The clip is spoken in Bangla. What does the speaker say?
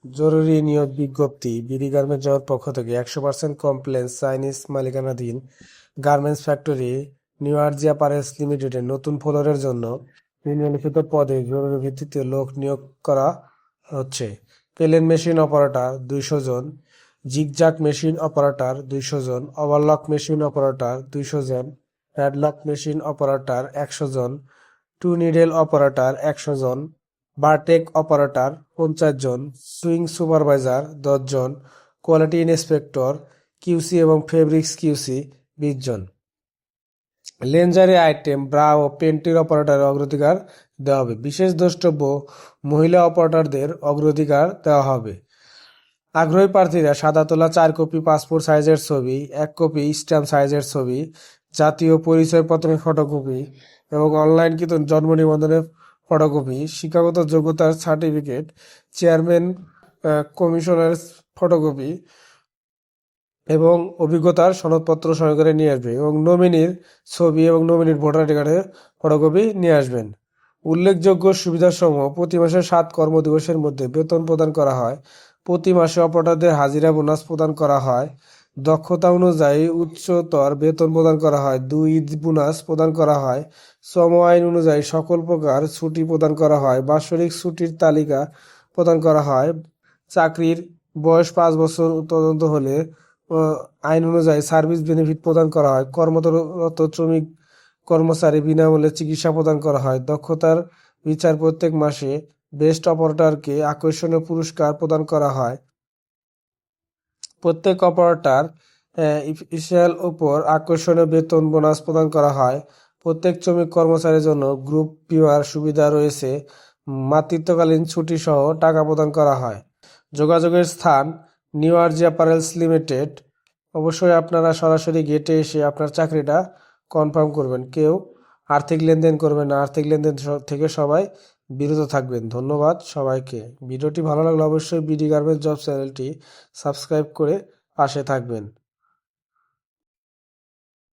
জরুরি নিয়োগ বিজ্ঞপ্তি বিডি গার্মেন্টস জবের পক্ষ থেকে 100% কমপ্লেন্স চাইনিজ মালিকানাধীন গার্মেন্টস ফ্যাক্টরি নিউ আরজিয়া পারেলস লিমিটেডে নতুন ফ্লোরের জন্য নিম্নলিখিত পদে জরুরি ভিত্তিতে লোক নিয়োগ করা হচ্ছে। পেলেন মেশিন অপারেটর 200 জন, জিগজাগ মেশিন অপারেটর 200 জন, ওভারলক মেশিন অপারেটর 200 জন, প্যাডলক মেশিন অপারেটর 100 জন, টু নিডেল অপারেটর 100 জন, বারটেক অপারেটর 50 জন, সুইং সুপারভাইজার 10 জন, কোয়ালিটি ইন্সপেক্টর কিউসি এবং ফেব্রিক্স কিউসি 20 জন। লেনজারি আইটেম ব্রা ও পেন্টির অপারেটরের অগ্রাধিকার দেওয়া হবে। বিশেষ দ্রষ্টব্য মহিলা অপারেটরদের অগ্রাধিকার দেওয়া হবে। আগ্রহী প্রার্থীরা সাদা তোলা 4 কপি পাসপোর্ট সাইজের ছবি, 1 কপি স্ট্যাম্প সাইজের ছবি, জাতীয় পরিচয়পত্রের ফটোকপি এবং অনলাইনকৃত জন্ম নিবন্ধনের ফটোকপি, শিক্ষাগত যোগ্যতার সার্টিফিকেট, চেয়ারম্যান কমিশনের ফটোকপি এবং অভিজ্ঞতার সনদপত্র সঙ্গে করে নিয়ে আসবে এবং নমিনির ছবি এবং নমিনির ভোটার আইডি কার্ডের ফটোকপি নিয়ে আসবেন। উল্লেখযোগ্য সুবিধাসমূহ: প্রতি মাসে 7 কর্মদিবসের মধ্যে বেতন প্রদান করা হয়। প্রতি মাসে অপারেটরদের হাজিরা বোনাস প্রদান করা হয়। দক্ষতা অনুযায়ী উচ্চতর বেতন প্রদান করা হয়। 2 ঈদ বোনাস প্রদান করা হয়। শ্রম আইন অনুযায়ী সকল প্রকার ছুটি প্রদান করা হয়। বাৎসরিক ছুটির তালিকা প্রদান করা হয়। চাকরির বয়স 5 বছর পর্যন্ত হলে আইন অনুযায়ী সার্ভিস বেনিফিট প্রদান করা হয়। কর্মরত শ্রমিক কর্মচারী বিনামূল্যে চিকিৎসা প্রদান করা হয়। দক্ষতার বিচার প্রত্যেক মাসে বেস্ট অপারেটরকে আকর্ষণীয় পুরস্কার প্রদান করা হয়। প্রত্যেক অপারেটর ইফিসিয়াল উপর আকর্ষণীয় বেতন বোনাস প্রদান করা হয়। প্রত্যেক শ্রমিক কর্মচারীর জন্য গ্রুপ বিমার সুবিধা রয়েছে। মাতৃত্বকালীন ছুটি সহ টাকা প্রদান করা হয়। যোগাযোগের স্থান নিউ আরজি অ্যাপারেলস লিমিটেড। অবশ্যই আপনারা সরাসরি গেটে এসে আপনার চাকরিটা কনফার্ম করবেন। কেউ আর্থিক লেনদেন করবেন না। আর্থিক লেনদেন থেকে সবাই বিরত থাকবেন। ধন্যবাদ সবাইকে। ভিডিওটি ভালো লাগলে অবশ্যই বিডি গার্মেন্টস জব চ্যানেলটি সাবস্ক্রাইব করে পাশে থাকবেন।